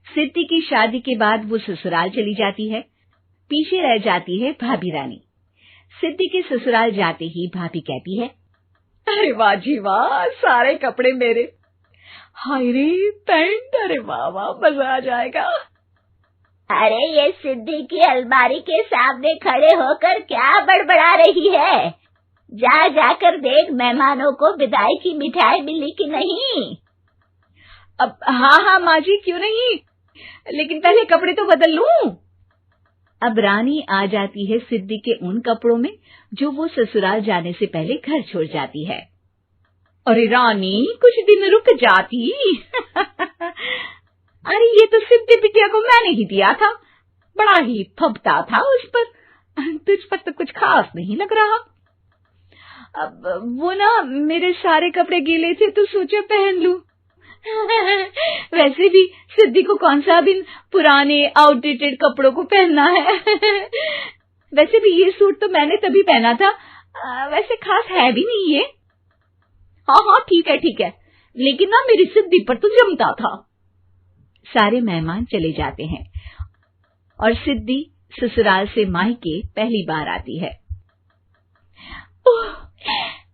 सिद्धि की शादी के बाद वो ससुराल चली जाती है। पीछे रह जाती है भाभी रानी। सिद्धि के ससुराल जाते ही भाभी कहती है, अरे वाह जी वाह, सारे कपड़े मेरे। हाय रे पैंट, अरे वाह वाह, मजा आ जाएगा। अरे ये सिद्धि की अलमारी के सामने खड़े होकर क्या बड़बड़ा रही है? जाकर देख मेहमानों को विदाई की मिठाई मिली कि नहीं। अब हाँ माँ जी, क्यों नहीं, लेकिन पहले कपड़े तो बदल लूं। अब रानी आ जाती है सिद्धि के उन कपड़ों में जो वो ससुराल जाने से पहले घर छोड़ जाती है। अरे रानी, कुछ दिन रुक जाती। अरे ये तो सिद्धि बिटिया को मैंने ही दिया था, बड़ा ही फबता था उस पर, तुझ पर तो कुछ खास नहीं लग रहा। अब वो ना, मेरे सारे कपड़े गीले थे तो सोचा पहन लूं। वैसे भी सिद्धि को कौन सा दिन पुराने आउटडेटेड कपड़ों को पहनना है। वैसे भी ये सूट तो मैंने तभी पहना था, वैसे खास है भी नहीं ये। हाँ ठीक है, लेकिन ना मेरी सिद्धि पर तो जमता था। सारे मेहमान चले जाते हैं और सिद्धि ससुराल से मायके पहली बार आती है।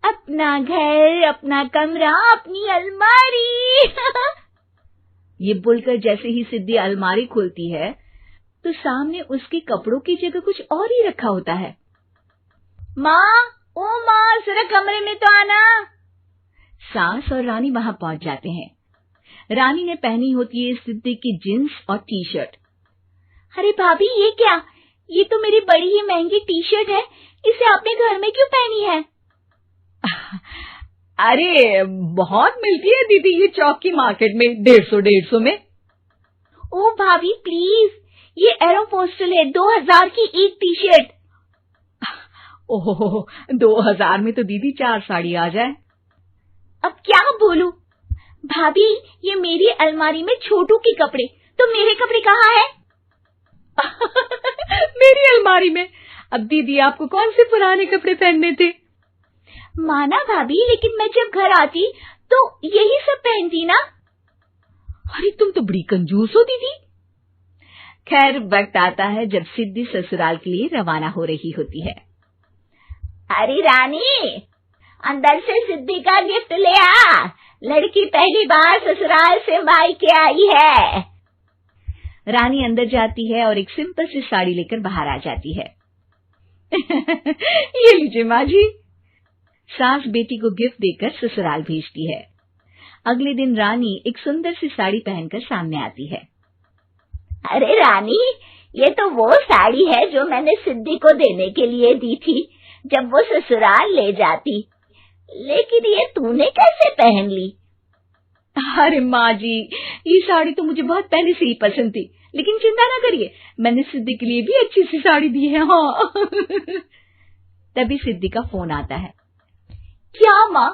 अपना घर, अपना कमरा, अपनी अलमारी। ये बोलकर जैसे ही सिद्धि अलमारी खोलती है तो सामने उसके कपड़ों की जगह कुछ और ही रखा होता है। माँ, ओ माँ, जरा कमरे में तो आना। सास और रानी वहां पहुंच जाते हैं। रानी ने पहनी होती है सिद्धि की जींस और टी शर्ट। अरे भाभी, ये क्या? ये तो मेरी बड़ी ही महंगी टी शर्ट है, इसे आपने घर में क्यों पहनी है? अरे बहुत मिलती है दीदी ये चौक की मार्केट में, 150 में। ओ भाभी प्लीज, ये एरोपोस्टल है, 2000 की एक टी शर्ट। ओहो, 2000 में तो दीदी 4 साड़ी आ जाए। अब क्या बोलूं? भाभी, ये मेरी अलमारी में छोटू के कपड़े, तो मेरे कपड़े कहाँ हैं? मेरी अलमारी में? अब दीदी आपको कौन से पुराने कपड़े पहनने थे? माना भाभी, लेकिन मैं जब घर आती तो यही सब पहनती ना। अरे तुम तो बड़ी कंजूस हो दीदी। खैर, वक्त आता है जब सिद्धि ससुराल के लिए रवाना हो रही होती है। अरे रानी, अंदर से सिद्धि का गिफ्ट ले आ, लड़की पहली बार ससुराल से मायके आई है। रानी अंदर जाती है और एक सिंपल सी साड़ी लेकर बाहर आ जाती है। ये लीजिए माँ जी। सास बेटी को गिफ्ट देकर ससुराल भेजती है। अगले दिन रानी एक सुंदर सी साड़ी पहनकर सामने आती है। अरे रानी, ये तो वो साड़ी है जो मैंने सिद्धि को देने के लिए दी थी जब वो ससुराल ले जाती, लेकिन ये तूने कैसे पहन ली? अरे माँ जी, ये साड़ी तो मुझे बहुत पहले से ही पसंद थी, लेकिन चिंता ना करिए, मैंने सिद्धि के लिए भी अच्छी सी साड़ी दी है। हाँ। तभी सिद्धि का फोन आता है। क्या माँ,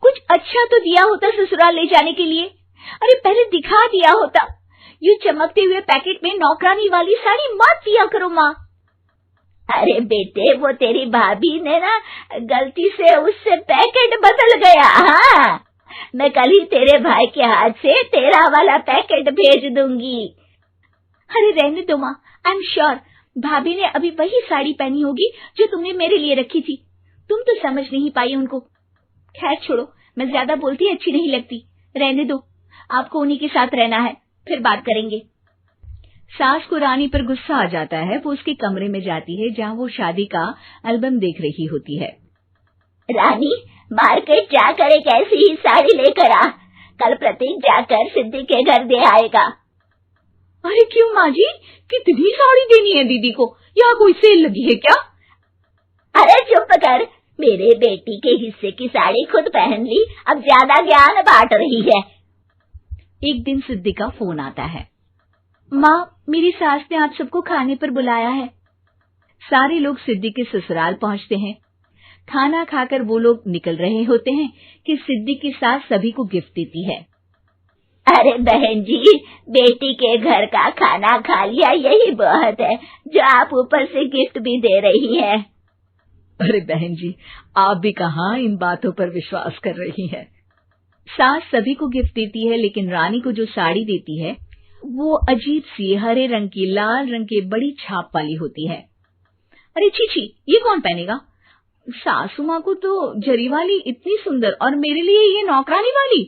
कुछ अच्छा तो दिया होता ससुराल ले जाने के लिए। अरे पहले दिखा दिया होता। ये चमकते हुए पैकेट में नौकरानी वाली साड़ी मत दिया करो माँ। अरे बेटे, वो तेरी भाभी ने ना गलती से उससे पैकेट बदल गया। हाँ, मैं कल ही तेरे भाई के हाथ से तेरा वाला पैकेट भेज दूंगी। अरे रहने दो माँ, आई एम श्योर भाभी ने अभी वही साड़ी पहनी होगी जो तुमने मेरे लिए रखी थी। तुम तो समझ नहीं पाई उनको। खैर छोड़ो, मैं ज्यादा बोलती अच्छी नहीं लगती, रहने दो, आपको उन्हीं के साथ रहना है, फिर बात करेंगे। सास को रानी पर गुस्सा आ जाता है। वो उसके कमरे में जाती है जहाँ वो शादी का एल्बम देख रही होती है। रानी, मार्केट जाकर एक ऐसी ही साड़ी लेकर आ, कल प्रतीक जाकर सिद्धि के घर दे आएगा। अरे क्यों माँ जी, कितनी साड़ी देनी है दीदी को? यहाँ कोई सेल लगी है क्या? अरे चुप कर, मेरे बेटी के हिस्से की साड़ी खुद पहन ली, अब ज्यादा ज्ञान बांट रही है। एक दिन सिद्धि का फोन आता है। माँ, मेरी सास ने आप सबको खाने पर बुलाया है। सारे लोग सिद्धि के ससुराल पहुँचते हैं। खाना खाकर वो लोग निकल रहे होते हैं कि सिद्धि की सास सभी को गिफ्ट देती है। अरे बहन जी, बेटी के घर का खाना खा लिया, यही बहुत है जो आप ऊपर से गिफ्ट भी दे रही है। अरे बहन जी, आप भी कहाँ इन बातों पर विश्वास कर रही हैं। सास सभी को गिफ्ट देती है, लेकिन रानी को जो साड़ी देती है वो अजीब सी हरे रंग की लाल रंग के बड़ी छाप वाली होती है। अरे छी, ये कौन पहनेगा? सासू माँ को तो जरी वाली इतनी सुंदर और मेरे लिए ये नौकरानी वाली।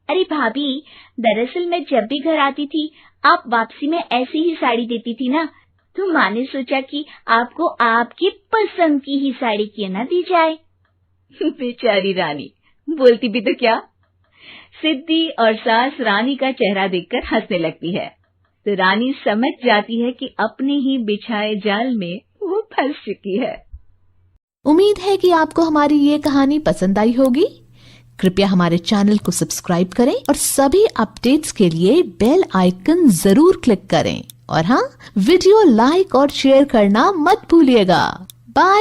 अरे भाभी, दरअसल मैं जब भी घर आती थी आप वापसी में ऐसी ही साड़ी देती थी ना, तो माँ ने सोचा कि आपको आपकी पसंद की ही साड़ी क्यों ना दी जाए। बेचारी रानी, बोलती भी तो क्या। सिद्धि और सास रानी का चेहरा देखकर हंसने लगती है, तो रानी समझ जाती है कि अपने ही बिछाए जाल में वो फंस चुकी है। उम्मीद है कि आपको हमारी ये कहानी पसंद आई होगी। कृपया हमारे चैनल को सब्सक्राइब करें और सभी अपडेट्स के लिए बेल आइकन जरूर क्लिक करें। और हाँ, वीडियो लाइक और शेयर करना मत भूलिएगा। बाय।